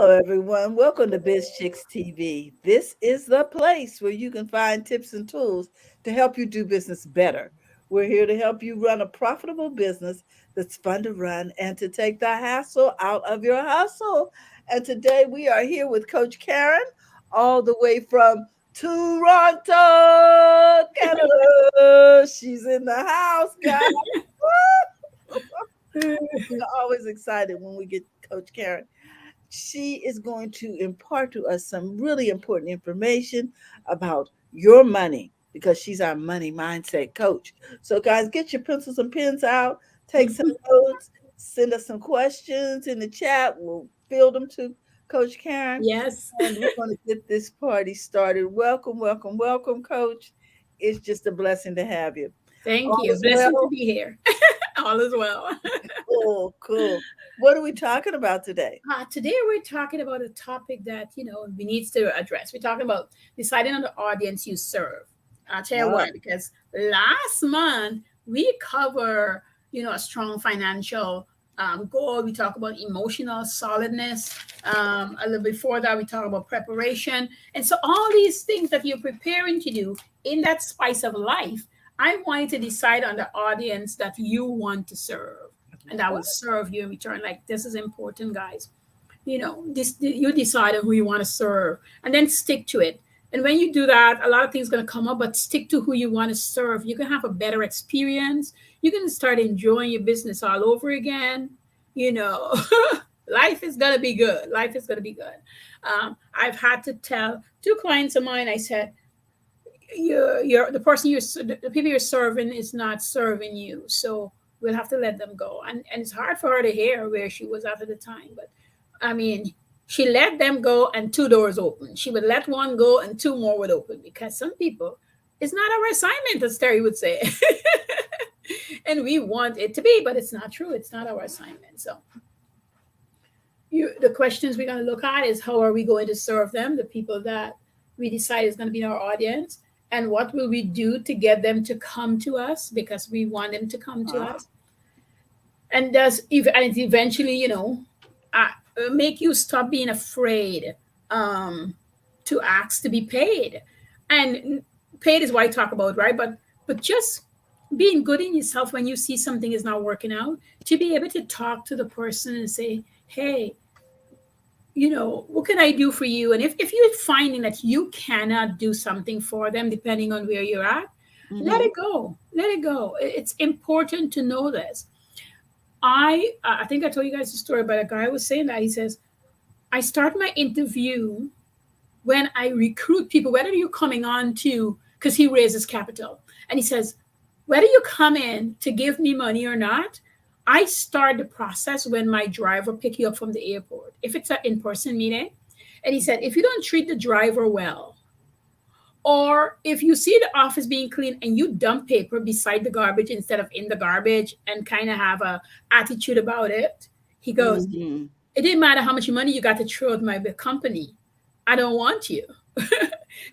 Hello, everyone. Welcome to BizChicks TV. This is the place where you can find tips and tools to help you do business better. We're here to help you run a profitable business that's fun to run and to take the hassle out of your hustle. And today we are here with Coach Caren, all the way from Toronto, Canada. She's in the house, guys. We're always excited when we get Coach Caren. She is going to impart to us some really important information about your money because she's our money mindset coach. So, guys, get your pencils and pens out, take some notes, send us some questions in the chat. We'll field them to Coach Caren, Yes. and we're going to get this party started. Welcome, welcome, welcome, Coach. It's just a blessing to have you. Thank All you. is Blessing to well. be here. All is well. Cool, cool. What are we talking about today? Today we're talking about a topic that we need to address. We're talking about deciding on the audience you serve. I'll tell you Ah, why. Because last month we cover a strong financial goal. We talk about emotional solidness. A little before that we talk about preparation, and so all these things that you're preparing to do in that spice of life. I wanted to decide on the audience that you want to serve, and that will serve you in return. Like, this is important, guys. This, you decide on who you want to serve, and then stick to it. And when you do that, a lot of things going to come up, but stick to who you want to serve. You can have a better experience. You can start enjoying your business all over again. you know Life is going to be good. Life is going to be good. I've had to tell two clients of mine. I said, you're the person the people you're serving is not serving you, so we'll have to let them go. And it's hard for her to hear where she was at the time, but I mean, she let them go and two doors open. She would let one go and two more would open, because some people, it's not our assignment, as Terry would say. And we want it to be, but it's not true. It's not our assignment. So the questions we're going to look at is, how are we going to serve them, the people that we decide is going to be our audience, and what will we do to get them to come to us, because we want them to come to ah, us. And eventually, uh, make you stop being afraid to ask to be paid. And paid is what I talk about, right? But just being good in yourself when you see something is not working out, to be able to talk to the person and say, hey, what can I do for you? And if you're finding that you cannot do something for them, depending on where you're at, let mhm. it go. Let it go. It's important to know this. I think I told you guys the story about a guy who was saying that. He says, I start my interview when I recruit people, whether you're coming on to, because he raises capital. And he says, whether you come in to give me money or not, I start the process when my driver pick you up from the airport, if it's an in-person meeting. And he said, if you don't treat the driver well, or if you see the office being clean and you dump paper beside the garbage instead of in the garbage and kind of have a attitude about it, he goes, Mhm. it didn't matter how much money you got to throw at my company. I don't want you.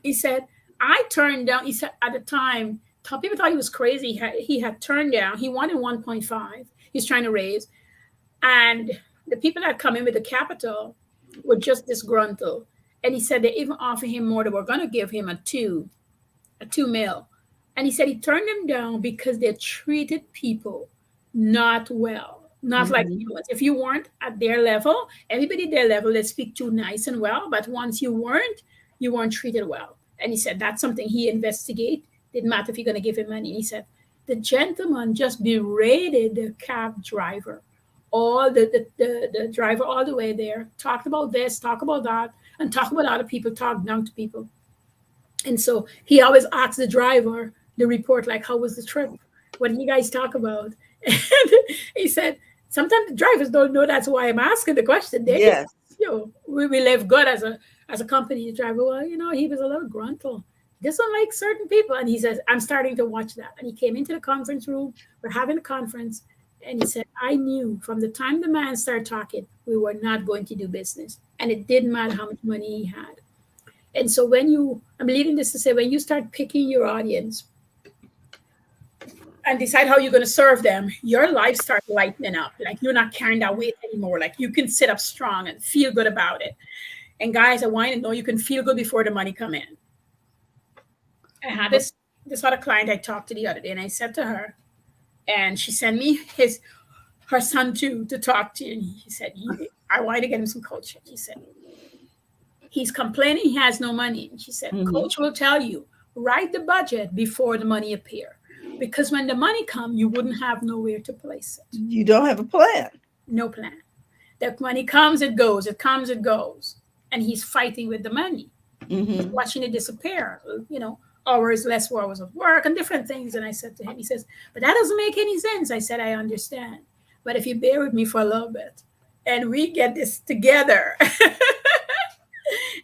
He said, I turned down, he said at the time, people thought he was crazy. He had turned down, he wanted 1.5. He's trying to raise. And the people that come in with the capital were just disgruntled. And he said they even offered him more. They were going to give him a two mil. And he said he turned them down because they treated people not well, not like Mhm. humans. If you weren't at their level, everybody at their level, they speak too nice and well. But once you weren't treated well. And he said that's something he investigate. Didn't matter if you're going to give him money. He said the gentleman just berated the cab driver, all the driver all the way there, talked about this, talked about that, and talked about other people, talked down to people. And so he always asked the driver the report, like, how was the trip? What did you guys talk about? And he said, sometimes the drivers don't know, that's why I'm asking the question. They think, Yes. we live good as a company. The driver, well, he was a little gruntle. He doesn't like certain people. And he says, I'm starting to watch that. And he came into the conference room. We're having a conference. And he said, I knew from the time the man started talking, we were not going to do business. And it didn't matter how much money he had. And so I'm leaving this to say, when you start picking your audience, and decide how you're going to serve them, your life starts lightening up. Like you're not carrying that weight anymore. Like you can sit up strong and feel good about it. And guys, I want you to know you can feel good before the money come in. I had this other client I talked to the other day, and I said to her, and she sent me her son too to talk to. And he said, I wanted to get him some coaching. He said, he's complaining he has no money. And she said, Mm-hmm. coach will tell you, write the budget before the money appear. Because when the money come, you wouldn't have nowhere to place it. You don't have a plan. No plan. The money comes, it goes. It comes, it goes. And he's fighting with the money, Mm-hmm. watching it disappear. Hours, less hours of work and different things. And I said to him, he says, but that doesn't make any sense. I said, I understand. But if you bear with me for a little bit and we get this together,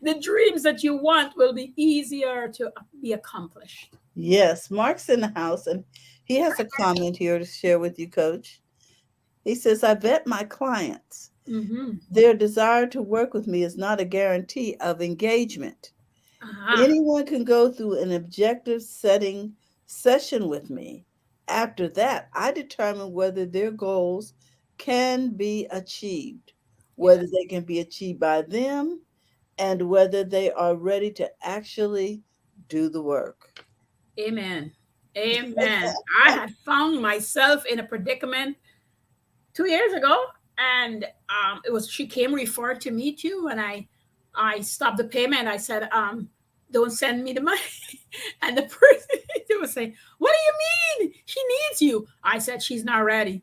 the dreams that you want will be easier to be accomplished. Yes, Mark's in the house and he has a comment here to share with you, Coach. He says, I vet my clients. Mm-hmm. Their desire to work with me is not a guarantee of engagement. Uh-huh. Anyone can go through an objective setting session with me. After that, I determine whether their goals can be achieved, whether Yes. they can be achieved by them, and whether they are ready to actually do the work. Amen. Amen. I had found myself in a predicament 2 years ago, and it was she came referred to me too, and I stopped the payment. I said, don't send me the money. And the person they was saying, what do you mean? She needs you. I said she's not ready.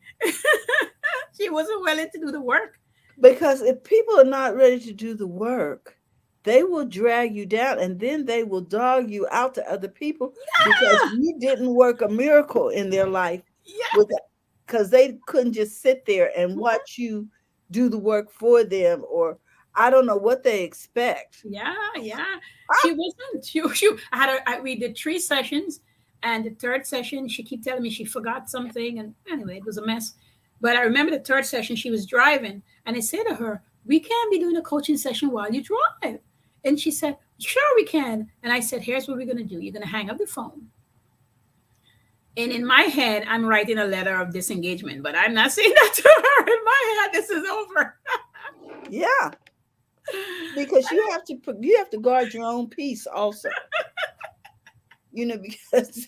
She wasn't willing to do the work. Because if people are not ready to do the work, they will drag you down and then they will dog you out to other people because Yeah, you didn't work a miracle in their life yeah, with because they couldn't just sit there and watch you do the work for them, or I don't know what they expect. yeah, yeah. Ah, She wasn't. We did 3 sessions, and the third session, she keep telling me she forgot something, and anyway, it was a mess. But I remember the third session, she was driving, and I said to her, "We can't be doing a coaching session while you drive." And she said, "Sure, we can." And I said, "Here's what we're gonna do. You're gonna hang up the phone." And in my head, I'm writing a letter of disengagement, but I'm not saying that to her. In my head, this is over. yeah, because you have to guard your own peace also. Because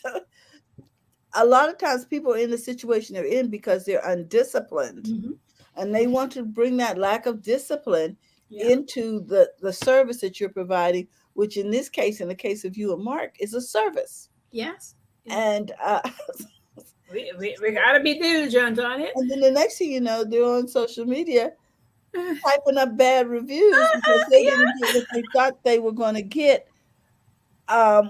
a lot of times people are in the situation they're in because they're undisciplined Mhm. and they want to bring that lack of discipline Yeah. into the service that you're providing, which in this case, in the case of you and Mark, is a service. Yes. Yeah. And We gotta be diligent on it. and then the next thing you know, they're on social media typing up bad reviews because they didn't get Yeah. what they thought they were going to get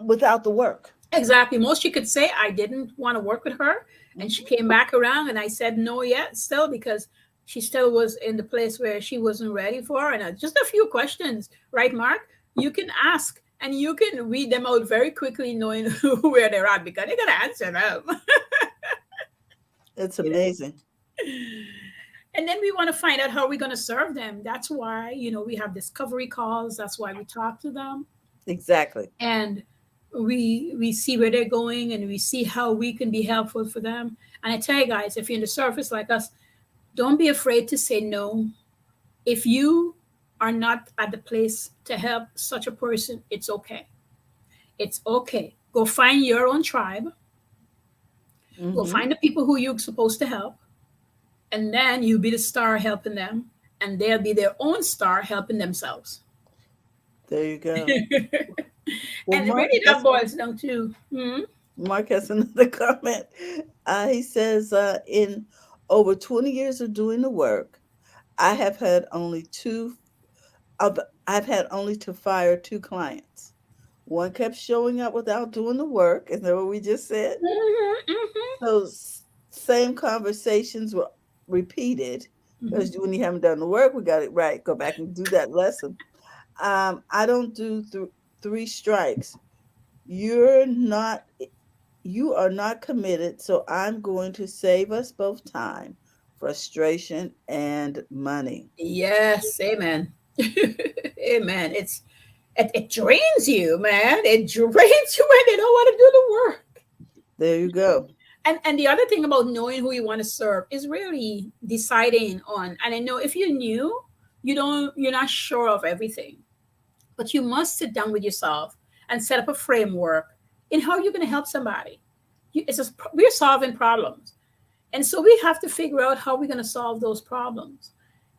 without the work. Exactly. Most she could say, I didn't want to work with her. And she Mhm. came back around and I said no yet still because she still was in the place where she wasn't ready for. And just a few questions, right, Mark? You can ask and you can read them out very quickly, knowing where they're at because they're gonna answer them. It's You know? amazing. And then we want to find out how we're going to serve them. That's why, we have discovery calls. That's why we talk to them. Exactly. And we see where they're going and we see how we can be helpful for them. And I tell you guys, if you're in the service like us, don't be afraid to say no. If you are not at the place to help such a person, it's okay. It's okay. Go find your own tribe. Go Hmm. find the people who you're supposed to help, and then you be the star helping them, and they'll be their own star helping themselves. There you go. Well, And really, that boils down to Mark has another comment. He says, in over 20 years of doing the work, I have had only two. I've had only to fire two clients. One kept showing up without doing the work. Is that what we just said? Those same conversations were repeated mhm. because when you haven't done the work, we got it right. Go back and do that lesson. I don't do three strikes. You're not. You are not committed, so I'm going to save us both time, frustration, and money. Yes, amen. Amen. It drains you, man. It drains you when they don't want to do the work. There you go. And the other thing about knowing who you want to serve is really deciding on. And I know if you're new, you're not sure of everything, but you must sit down with yourself and set up a framework in how you're going to help somebody. It's just, we're solving problems, and so we have to figure out how we're going to solve those problems.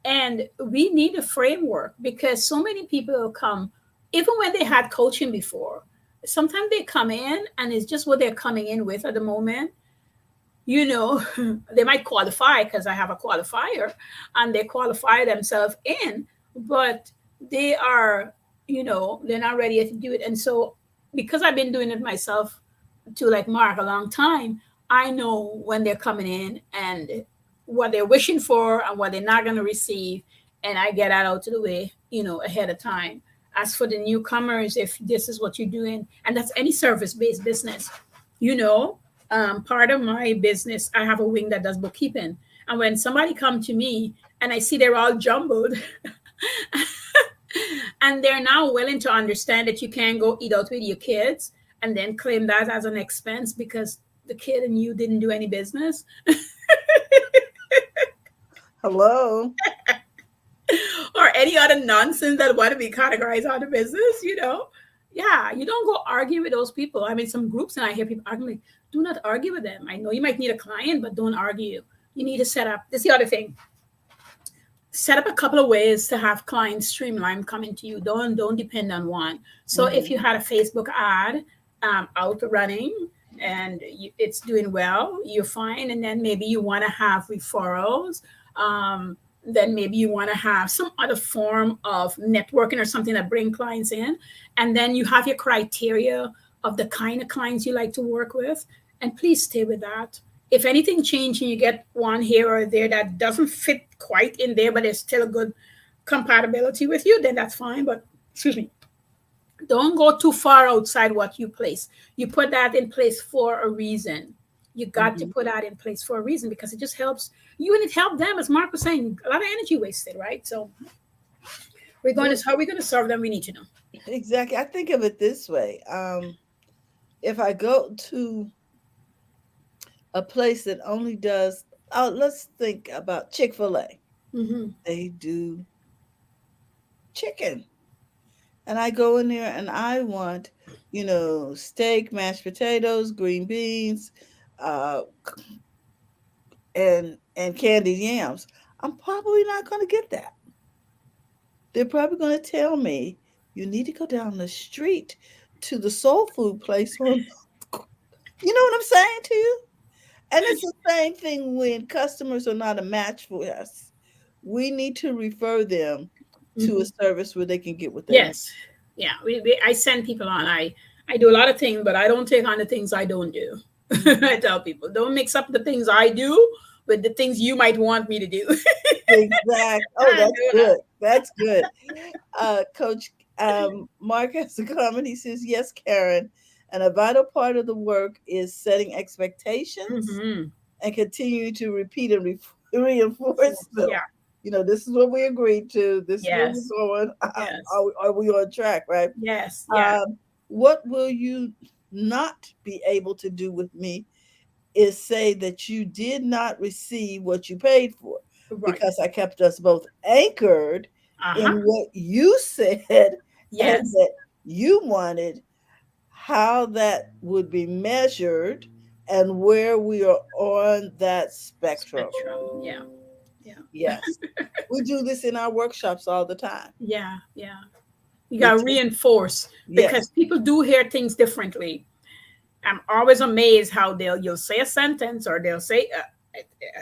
And we need a framework because so many people will come, even when they had coaching before. Sometimes they come in and it's just what they're coming in with at the moment. you know, they might qualify because I have a qualifier and they qualify themselves in, but they are, they're not ready to do it. And so, because I've been doing it myself to like Mark a long time, I know when they're coming in and what they're wishing for and what they're not going to receive. And I get that out of the way, ahead of time. As for the newcomers, if this is what you're doing, and that's any service based business, you know, part of my business, I have a wing that does bookkeeping. And when somebody come to me and I see they're all jumbled, and they're now willing to understand that you can't go eat out with your kids and then claim that as an expense because the kid and you didn't do any business. Hello. Or any other nonsense that want to be categorized out of business. Yeah, you don't go argue with those people. I mean, some groups, and I hear people arguing, like, do not argue with them. I know you might need a client, but don't argue. You need to set up, this is the other thing, set up a couple of ways to have clients streamline coming to you. Don't depend on one. So if you had a Facebook ad out running and it's doing well, you're fine. And then maybe you want to have referrals. Then maybe you want to have some other form of networking or something that bring clients in. And then you have your criteria of the kind of clients you like to work with. And please stay with that. If anything changes and you get one here or there that doesn't fit quite in there, but there's still a good compatibility with you, then that's fine. But excuse me, don't go too far outside what you place. You put that in place for a reason. You got to put that in place for a reason because it just helps you and it helped them. As Mark was saying, a lot of energy wasted, right? So how we're going to serve them, we need to know. Exactly. I think of it this way. If I go to a place that only does, let's think about Chick-fil-A. Mm-hmm. They do chicken. And I go in there and I want, steak, mashed potatoes, green beans, uh, and candied yams. I'm probably not going to get that. They're probably going to tell me you need to go down the street to the soul food place on, you know what I'm saying to you? And it's the same thing when customers are not a match for us. We need to refer them to a service where they can get what they want. Yes. Yeah. I send people on. I do a lot of things, but I don't take on the things I don't do. I tell people, don't mix up the things I do with the things you might want me to do. Exactly. Oh, that's good. That's good. Coach Mark has a comment. He says, yes, Caren. And a vital part of the work is setting expectations and continuing to repeat and reinforce them. Yeah. This is what we agreed to. This is where Yes. we're going. Yes. Are we on track, right? Yes. Yeah. What will you not be able to do with me is say that you did not receive what you paid for, Right. because I kept us both anchored in what you said Yes. and that you wanted, how that would be measured, and where we are on that spectrum. Yeah. Yeah. Yes. We do this in our workshops all the time. Yeah. Yeah. You got to reinforce because people do hear things differently. I'm always amazed how you'll say a sentence or they'll say,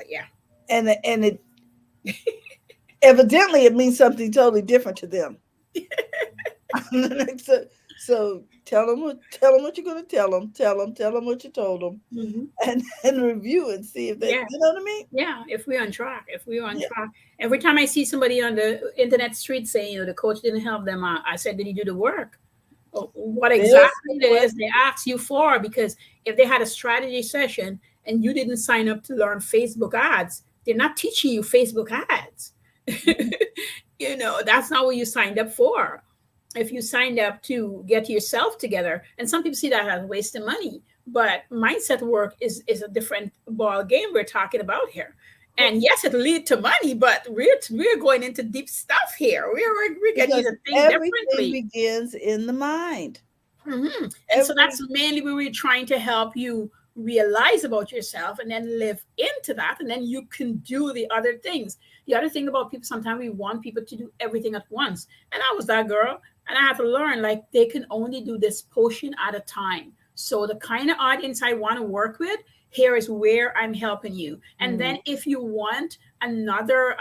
yeah. And it evidently it means something totally different to them. So tell them what you're going to tell them. Tell them what you told them, and review and see if they, you know what I mean? Yeah, if we're on track. Track. Every time I see somebody on the internet street saying, the coach didn't help them, I said, did he do the work? What exactly it is they ask you for? Because if they had a strategy session and you didn't sign up to learn Facebook ads, they're not teaching you Facebook ads. That's not what you signed up for. If you signed up to get yourself together, and some people see that as wasting money, But mindset work is a different ball game we're talking about here. And yes, it lead to money, but we're going into deep stuff here. We're getting you Because to think everything differently. begins in the mind. And so Every that's mainly where we're trying to help you realize about yourself and then live into that. And then you can do the other things. The other thing about people, sometimes we want people to do everything at once. And I was that girl. And I had to learn like they can only do this portion at a time. So the kind of audience I want to work with, here is where I'm helping you. And then Mhm. if you want another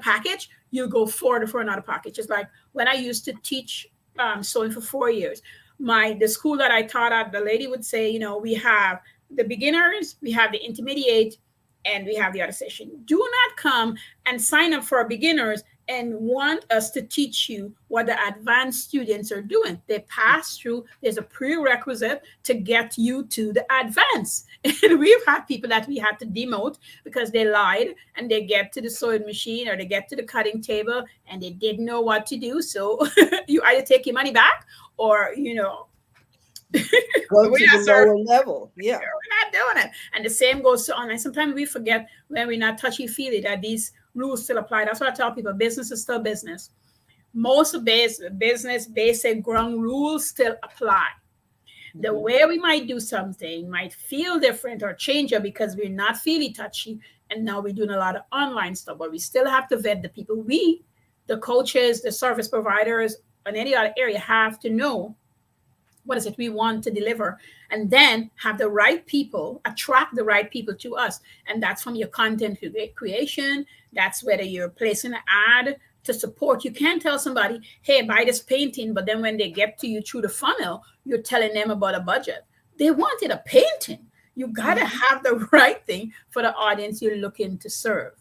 package, you go forward for another package. Just like when I used to teach sewing for 4 years, the school that I taught at, the lady would say, we have the beginners, we have the intermediate, and we have the other session. Do not come and sign up for beginners and want us to teach you what the advanced students are doing. They pass through, there's a prerequisite to get you to the advanced. And we've had people that we had to demote because they lied and they get to the sewing machine or they get to the cutting table and they didn't know what to do. So you either take your money back or, Go we're to the not serving. lower level. Yeah. We're not doing it. And the same goes to online. Sometimes we forget when we're not touchy feely that these rules still apply. That's why I tell people business is still business. Most of business basic ground rules still apply. The Mhm. way we might do something might feel different or change it because we're not feely touchy. And now we're doing a lot of online stuff, but we still have to vet the people. The coaches, the service providers, and any other area have to know what is it we want to deliver, and then have the right people, attract the right people to us. And that's from your content creation. That's whether you're placing an ad to support. You can't tell somebody, hey, buy this painting, but then when they get to you through the funnel, you're telling them about a budget. They wanted a painting. You got to Mhm. have the right thing for the audience you're looking to serve,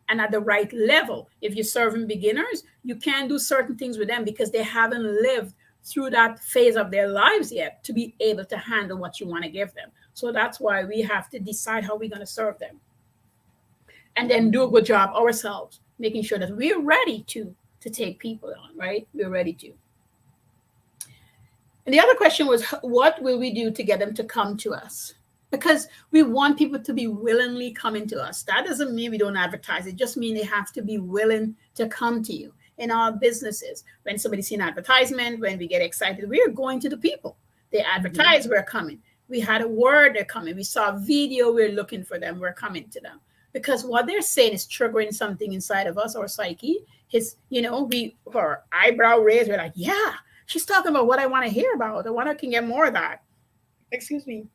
and at the right level. If you're serving beginners, you can't do certain things with them because they haven't lived through that phase of their lives yet to be able to handle what you want to give them. So that's why we have to decide how we're going to serve them and then do a good job ourselves, making sure that we're ready to take people on, right? We're ready to. And the other question was, what will we do to get them to come to us? Because we want people to be willingly coming to us. That doesn't mean we don't advertise. It just means they have to be willing to come to you. In our businesses, when somebody sees an advertisement, when we get excited, we are going to the people. They Mhm. advertise, we're coming. We had a word, they're coming. We saw a video, we're looking for them, we're coming to them. Because what they're saying is triggering something inside of us, our psyche. Her eyebrow raised, we're like, yeah, she's talking about what I want to hear about. I want to can get more of that. Excuse me.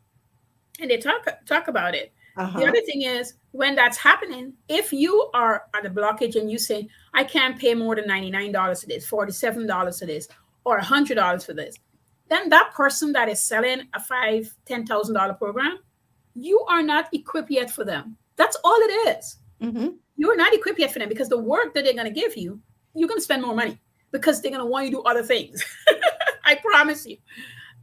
And they talk about it. The Uh-huh. other thing is when that's happening, if you are at a blockage and you say, I can't pay more than $99 for this, $47 for this, or $100 for this, then that person that is selling a $5,000, $10,000 program, you are not equipped yet for them. That's all it is. Mhm. You're not equipped yet for them because the work that they're going to give you, you're going to spend more money because they're going to want you to do other things. I promise you.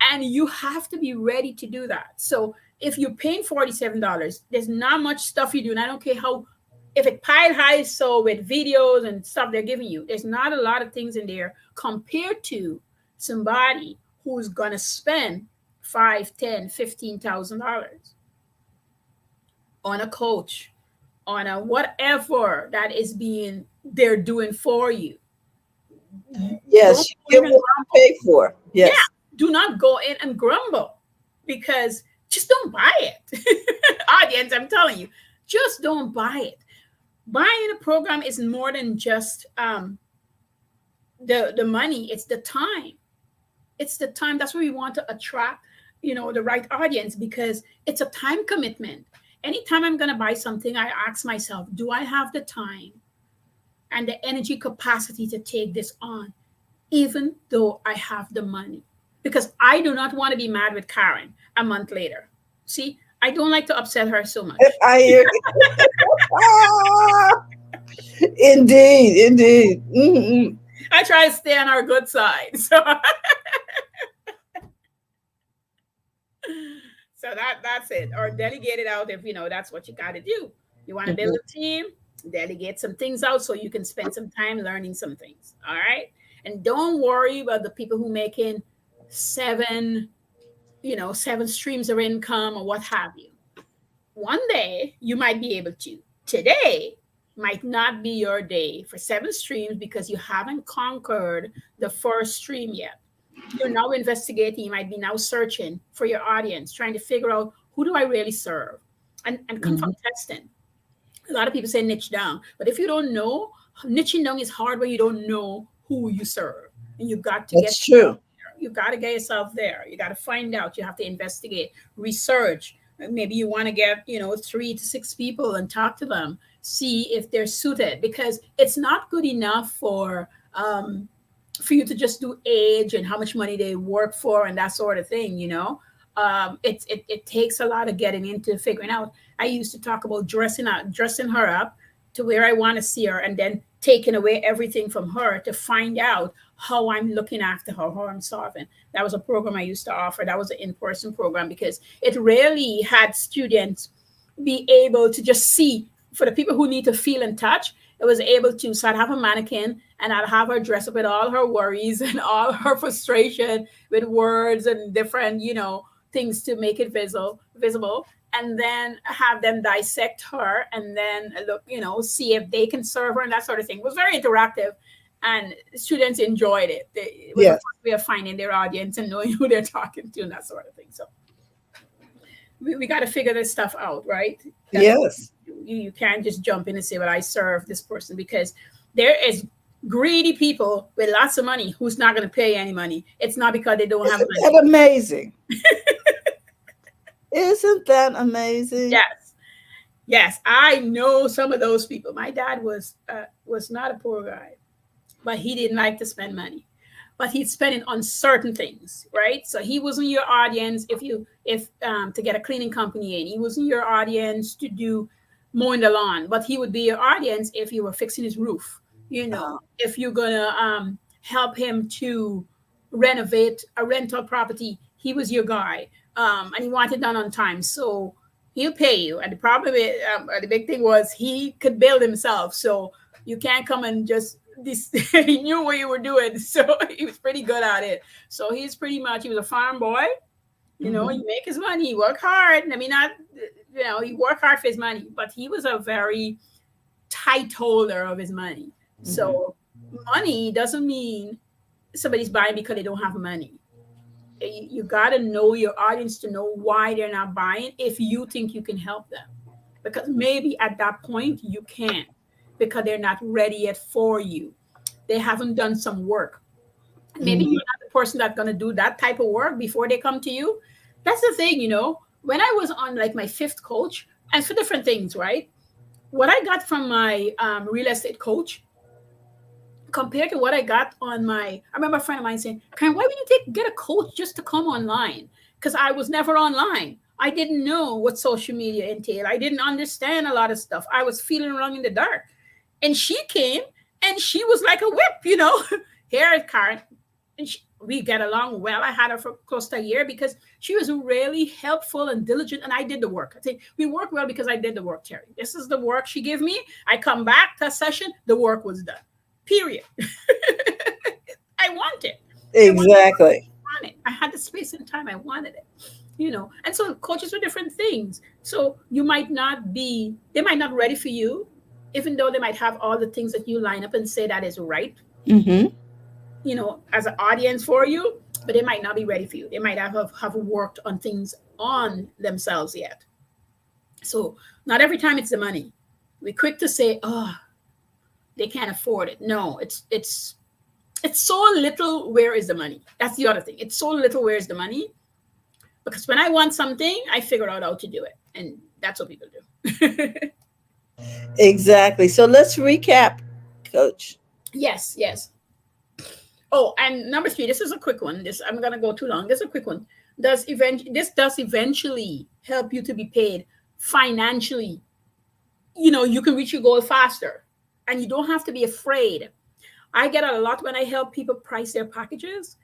And you have to be ready to do that. So if you're paying $47, there's not much stuff you do. And I don't care how, if it piled high, so with videos and stuff they're giving you, there's not a lot of things in there compared to somebody who's going to spend 5, 10, $15,000 on a coach, on a whatever that is being they're doing for you. Don't Yes, you go in get and what you grumble. pay for. Yeah, Yes. do not go in and grumble because just don't buy it. Audience, I'm telling you, just don't buy it. Buying a program is more than just the money. It's the time. It's the time. That's where we want to attract, the right audience because it's a time commitment. Anytime I'm going to buy something, I ask myself, do I have the time and the energy capacity to take this on, even though I have the money? Because I do not want to be mad with Karen a month later. See, I don't like to upset her so much. I hear you. Ah, indeed, indeed. Mhm. I try to stay on our good side. So that's it. Or delegate it out if that's what you got to do. You want to build Mhm. a team, delegate some things out so you can spend some time learning some things. All right. And don't worry about the people who making seven, seven streams of income or what have you. One day you might be able to. Today might not be your day for seven streams because you haven't conquered the first stream yet. You're now investigating, you might be now searching for your audience, trying to figure out who do I really serve, and come from Mhm. testing. A lot of people say niche down, but if you don't know, niching down is hard when you don't know who you serve, and you got to get That's true. you got to get yourself there. You got to find out. You have to investigate, research. Maybe you want to get, 3 to 6 people and talk to them, see if they're suited, because it's not good enough for you to just do age and how much money they work for and that sort of thing. It takes a lot of getting into figuring out. I used to talk about dressing her up to where I want to see her, and then taking away everything from her to find out how I'm looking after her, how I'm solving. That was a program I used to offer. That was an in-person program because it really had students be able to just see. For the people who need to feel and touch, it was able to. So I'd have a mannequin and I'd have her dress up with all her worries and all her frustration with words and different, things to make it visible, and then have them dissect her and then look, see if they can serve her and that sort of thing. It was very interactive, and students enjoyed it. It was a fun Yes. way of finding their audience and knowing who they're talking to and that sort of thing. So we got to figure this stuff out, right? That's what Yes. you can't just jump in and say, well, I serve this person, because there is greedy people with lots of money who's not going to pay any money. It's not because they don't have Isn't money. that amazing? Isn't that amazing? Yes, yes, I know some of those people. My dad was not a poor guy, but he didn't like to spend money. But he'd spend it on certain things, right? So he wasn't your audience if to get a cleaning company in. He wasn't your audience to do mowing the lawn, but he would be your audience if you were fixing his roof. Uh, If you're gonna help him to renovate a rental property, he was your guy, and he wanted it done on time. So he'll pay you. And the problem is, the big thing was he could build himself. So you can't come and just this. He knew what you were doing, so he was pretty good at it. So he was a farm boy. He mhm. make his money, he work hard. I mean, not he work hard for his money, but he was a very tight holder of his money. Mhm. So money doesn't mean somebody's buying because they don't have money. You got to know your audience to know why they're not buying if you think you can help them, because maybe at that point you can, because they're not ready yet for you. They haven't done some work. Maybe Mhm. you're not the person that's going to do that type of work before they come to you. That's the thing. When I was on like my fifth coach, and for different things, right? What I got from my real estate coach compared to what I got on my, I remember a friend of mine saying, Karen, why would you get a coach just to come online? Because I was never online. I didn't know what social media entailed. I didn't understand a lot of stuff. I was feeling around in the dark. And she came and she was like a whip. Here is Karen. And we get along well. I had her for close to a year because she was really helpful and diligent, and I did the work. I think we worked well because I did the work, Terry. This is the work she gave me. I come back to a session, the work was done. Period. I want it. I Exactly. want it. I had the space and time. I wanted it. And so coaches are different things. So they might not ready for you, even though they might have all the things that you line up and say that is right, Mhm. as an audience for you, but they might not be ready for you. They might have worked on things on themselves yet. So not every time it's the money. We're quick to say, oh, they can't afford it. No, it's so little. Where is the money? That's the other thing. It's so little. Where's the money? Because when I want something, I figure out how to do it, and that's what people do. Exactly. So let's recap, Coach. Yes, yes. Oh, and number three. This is a quick one. This I'm gonna go too long. This is a quick one. This does eventually help you to be paid financially. You can reach your goal faster, and you don't have to be afraid. I get a lot when I help people price their packages.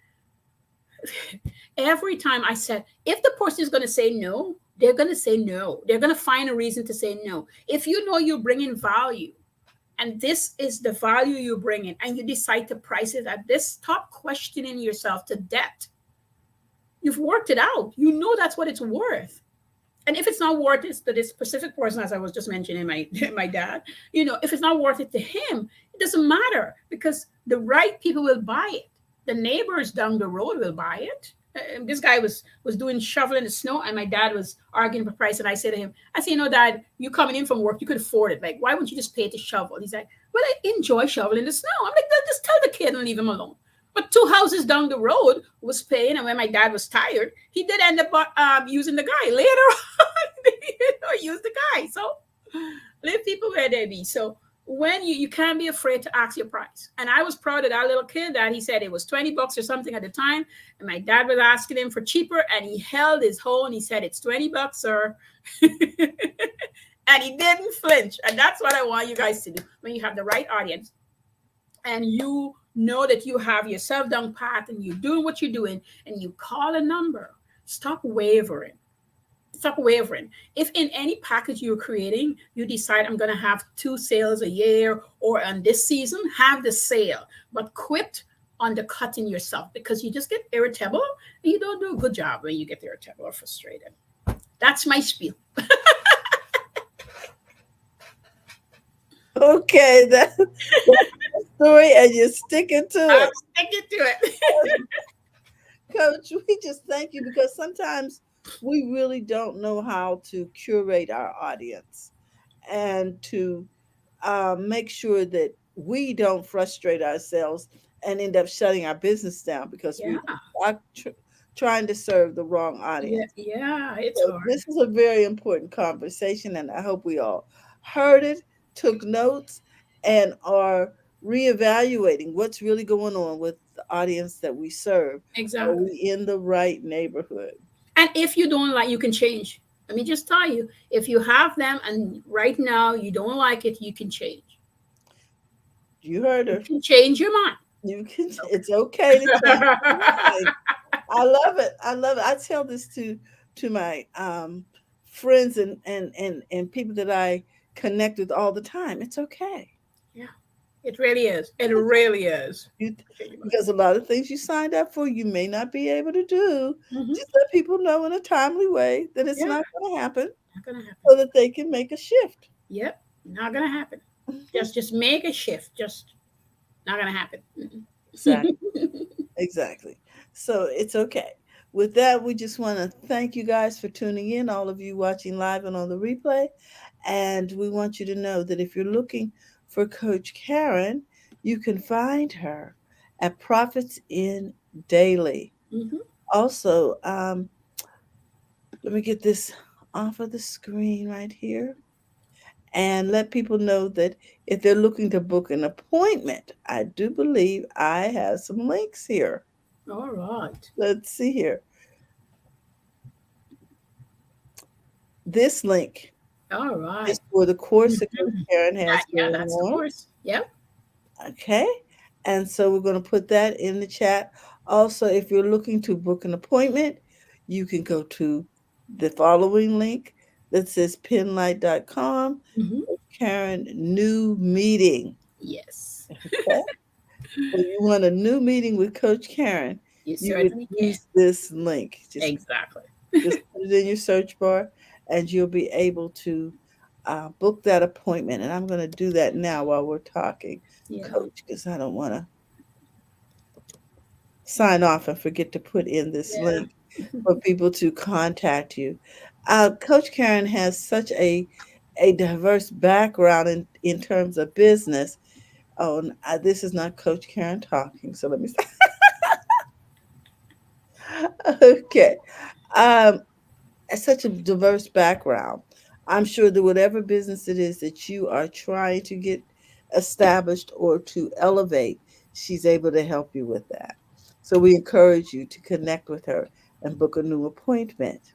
Every time I said, if the person is going to say no, they're going to say no. They're going to find a reason to say no. If you know you're bringing value, and this is the value you bring in, and you decide to price it at this, stop questioning yourself to death. You've worked it out. You know that's what it's worth. And if it's not worth it to this specific person, as I was just mentioning, my my dad, if it's not worth it to him, it doesn't matter because the right people will buy it. The neighbors down the road will buy it. This guy was doing shoveling the snow, and my dad was arguing for price. And I said to him, I said, Dad, you coming in from work, you could afford it. Like, why wouldn't you just pay to shovel? He's like, well, I enjoy shoveling the snow. I'm like, just tell the kid and leave him alone. But two houses down the road was paying, and when my dad was tired, he did end up using the guy later on. Use the guy. So leave people where they be. So when you can't be afraid to ask your price. And I was proud of that little kid that he said it was $20 or something at the time, and my dad was asking him for cheaper, and he held his whole and he said it's $20, sir. And he didn't flinch. And that's what I want you guys to do when you have the right audience and you know that you have yourself down path and you're doing what you're doing and you call a number. Stop wavering. Stop wavering. If in any package you're creating, you decide I'm going to have 2 sales a year or on this season, have the sale, but quit undercutting yourself because you just get irritable and you don't do a good job when you get irritable or frustrated. That's my spiel. Okay, that's the story, and you're sticking to I'm it. sticking to it. Coach, we just thank you because sometimes we really don't know how to curate our audience and to make sure that we don't frustrate ourselves and end up shutting our business down because Yeah. we are trying to serve the wrong Yeah, audience. yeah, it's So hard. this is a very important conversation, and I hope we all heard it, took notes, and are reevaluating what's really going on with the audience that we serve. Are Exactly. we in the right neighborhood? And if you don't like, you can change. Let me just tell you, if you have them and right now you don't like it, you can change. You heard You her. can change your mind. You can. It's okay to change your mind. I love it. I love it. I tell this to my friends and people that I connect with all the time. It's okay. Yeah, it really is. It really is. You, Change your mind. because a lot of things you signed up for, you may not be able to do. Hmm. Just let people know in a timely way that it's Yeah, not going to happen, not gonna happen. so that they can make a shift. Yep, not gonna happen. Mhm. Just make a shift. Just not gonna happen. Exactly. Exactly. So it's okay. With that, we just want to thank you guys for tuning in, all of you watching live and on the replay. And we want you to know that if you're looking for Coach Caren, you can find her at Profits in Daily. Hmm. Also, let me get this off of the screen right here and let people know that if they're looking to book an appointment, I do believe I have some links here. All right. Let's see here. This link All right. is for the course that Coach Mhm. Karen has Yeah, going that's the on. course. Yep. Okay. And so we're going to put that in the chat. Also, if you're looking to book an appointment, you can go to the following link that says pinlight.com. Hmm. Karen, new meeting. Yes, Okay. So you want a new meeting with Coach Karen, you you would certainly can. use this link. Exactly. Just put it in your search bar and you'll be able to book that appointment. And I'm going to do that now while we're talking, Yeah. Coach, because I don't want to sign off and forget to put in this Yeah. link for people to contact you. Coach Karen has such a diverse background in terms of business. Oh, this is not Coach Karen talking, so let me say. Okay. Um, such a diverse background. I'm sure that whatever business it is that you are trying to get established or to elevate, she's able to help you with that. So we encourage you to connect with her and book a new appointment.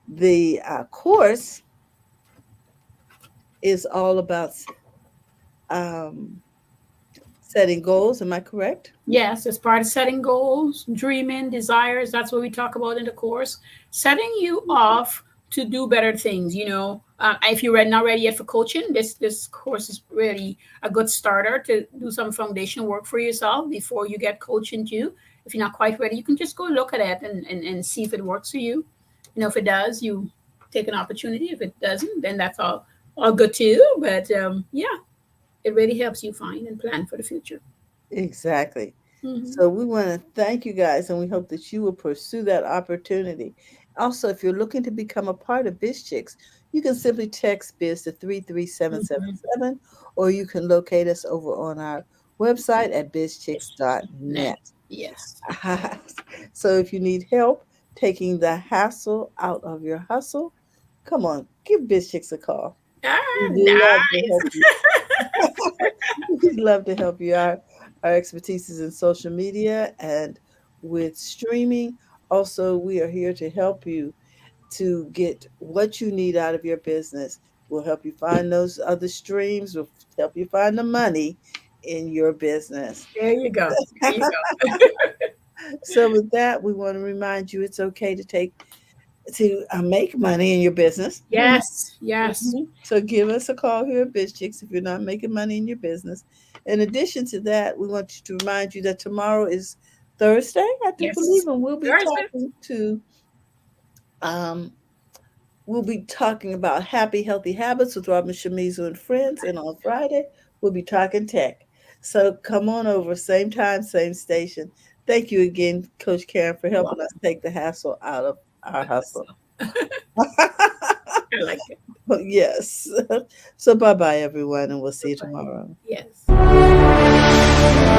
The course is all about um, setting goals. Am I correct? Yes, as part of setting goals, dreaming, desires. That's what we talk about in the course. Setting you off to do better things. If you're not ready yet for coaching, this course is really a good starter to do some foundational work for yourself before you get coaching too. if you're not quite ready, you can just go look at it and see if it works for you. If it does, you take an opportunity. If it doesn't, then that's all good too. But yeah, it really helps you find and plan for the future. Exactly. Hmm. So we want to thank you guys, and we hope that you will pursue that opportunity. Also, if you're looking to become a part of BizChicks, you can simply text Biz to Hmm. 33777, or you can locate us over on our website at Yes. Net. bizchicks.net. Yes. So if you need help taking the hassle out of your hustle, come on, give BizChicks a call. Ah, We'd love to nice. help you. We'd love to help you. Our expertise is in social media and with streaming. Also, we are here to help you to get what you need out of your business. We'll help you find those other streams. We'll help you find the money in your business. There you go. There you go. So, with that, we want to remind you it's okay to make money in your business. Yes. Yes. Mhm. So give us a call here at BizChicks if you're not making money in your business. In addition to that, we want to remind you that tomorrow is Thursday, I do believe, Yes. and we'll be Thursday. talking to um we'll be talking about happy, healthy habits with Robin Shamizu and friends. And on Friday, we'll be talking tech. So come on over, same time, same station. Thank you again, Coach Karen, for You're helping us welcome. take the hassle out of our hustle. I like it. Yes. So bye bye, everyone, and we'll see you Bye. tomorrow. Yes.